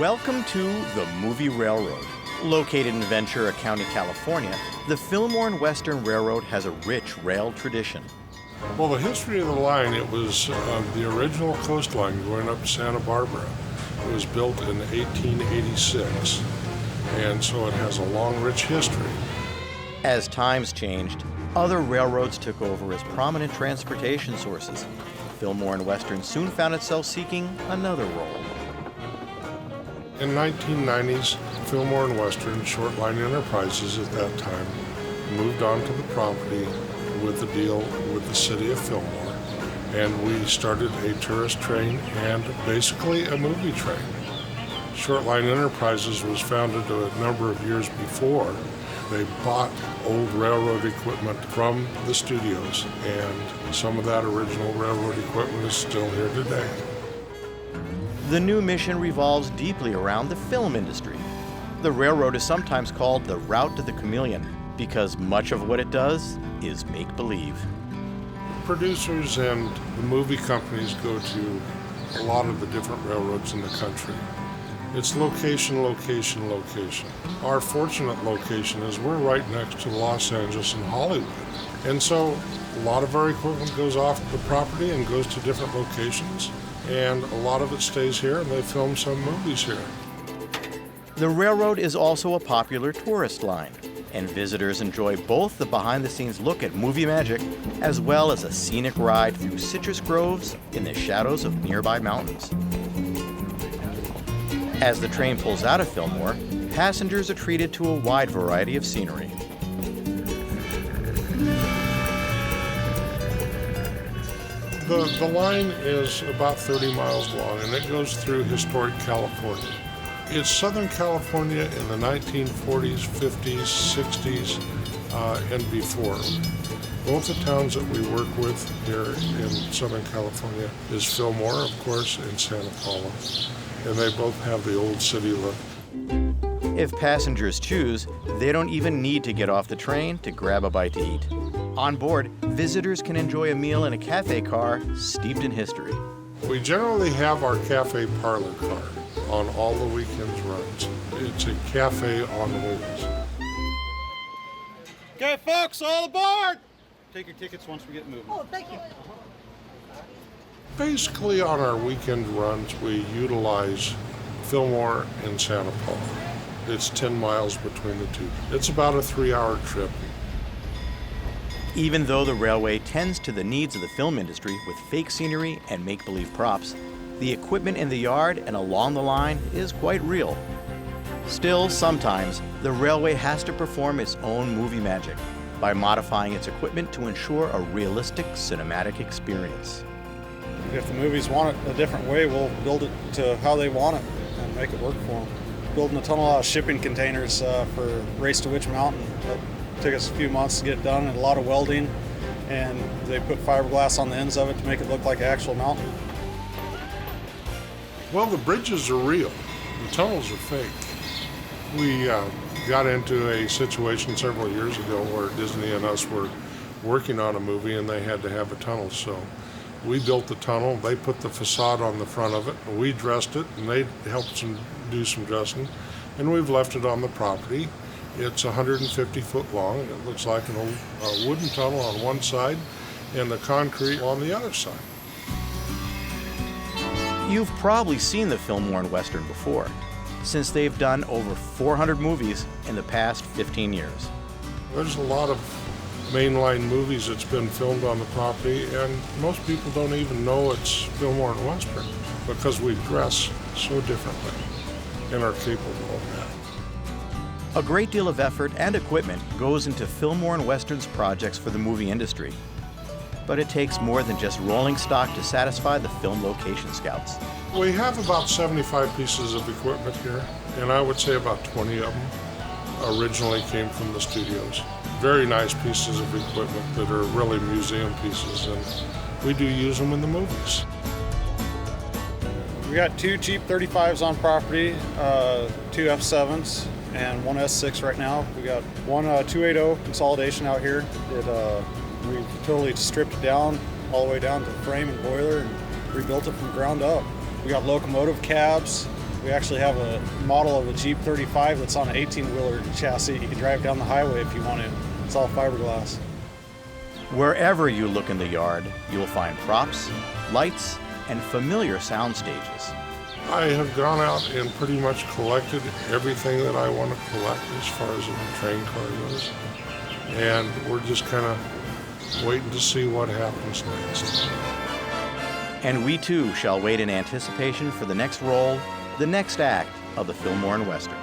Welcome to the Movie Railroad. Located in Ventura County, California, the Filmore and Western Railroad has a rich rail tradition. Well, the history of the line, it was the original coastline going up to Santa Barbara. It was built in 1886, and so it has a long, rich history. As times changed, other railroads took over as prominent transportation sources. Filmore and Western soon found itself seeking another role. In 1990s, Filmore and Western Short Line Enterprises at that time moved onto the property with a deal with the city of Filmore, and we started a tourist train and basically a movie train. Short Line Enterprises was founded a number of years before. They bought old railroad equipment from the studios, and some of that original railroad equipment is still here today. The new mission revolves deeply around the film industry. The railroad is sometimes called the route to the chameleon because much of what it does is make-believe. Producers and the movie companies go to a lot of the different railroads in the country. It's location, location, location. Our fortunate location is we're right next to Los Angeles and Hollywood. And so a lot of our equipment goes off the property and goes to different locations. And a lot of it stays here, and they film some movies here. The railroad is also a popular tourist line, and visitors enjoy both the behind-the-scenes look at movie magic as well as a scenic ride through citrus groves in the shadows of nearby mountains. As the train pulls out of Filmore, passengers are treated to a wide variety of scenery. The line is about 30 miles long, and it goes through historic California. It's Southern California in the 1940s, 50s, 60s, and before. Both the towns that we work with here in Southern California is Filmore, of course, and Santa Paula, and they both have the old city look. If passengers choose, they don't even need to get off the train to grab a bite to eat. On board, visitors can enjoy a meal in a cafe car steeped in history. We generally have our cafe parlor car on all the weekends runs. It's a cafe on wheels. Okay, folks, all aboard! Take your tickets once we get moving. Oh, thank you. Basically, on our weekend runs, we utilize Filmore and Santa Paula. It's 10 miles between the two. It's about a 3-hour trip. Even though the railway tends to the needs of the film industry with fake scenery and make-believe props, the equipment in the yard and along the line is quite real. Still, sometimes, the railway has to perform its own movie magic by modifying its equipment to ensure a realistic cinematic experience. If the movies want it a different way, we'll build it to how they want it and make it work for them. Building a tunnel out of shipping containers for Race to Witch Mountain. That took us a few months to get done and a lot of welding, and they put fiberglass on the ends of it to make it look like an actual mountain. Well, the bridges are real. The tunnels are fake. We got into a situation several years ago where Disney and us were working on a movie and they had to have a tunnel. So we built the tunnel, they put the facade on the front of it, we dressed it, and they helped do some dressing, and we've left it on the property. It's 150 foot long. It looks like an old wooden tunnel on one side and the concrete on the other side. You've probably seen the Filmore and Western before, since they've done over 400 movies in the past 15 years. There's a lot of mainline movies that's been filmed on the property, and most people don't even know it's Filmore and Western because we dress so differently and are capable of that. A great deal of effort and equipment goes into Filmore and Western's projects for the movie industry. But it takes more than just rolling stock to satisfy the film location scouts. We have about 75 pieces of equipment here, and I would say about 20 of them originally came from the studios. Very nice pieces of equipment that are really museum pieces, and we do use them in the movies. We got 2 cheap 35s on property, 2 F7s, and 1 S6 right now. We got one 280 consolidation out here. We totally stripped it down all the way down to frame and boiler and rebuilt it from the ground up. We got locomotive cabs, We actually have a model of a Jeep 35 that's on an 18-wheeler chassis. You can drive down the highway if you want to. It's all fiberglass. Wherever you look in the yard, you'll find props, lights, and familiar sound stages. I have gone out and pretty much collected everything that I want to collect as far as a train car goes. And we're just kind of waiting to see what happens next. And we too shall wait in anticipation for the next role, the next act of the Filmore and Western.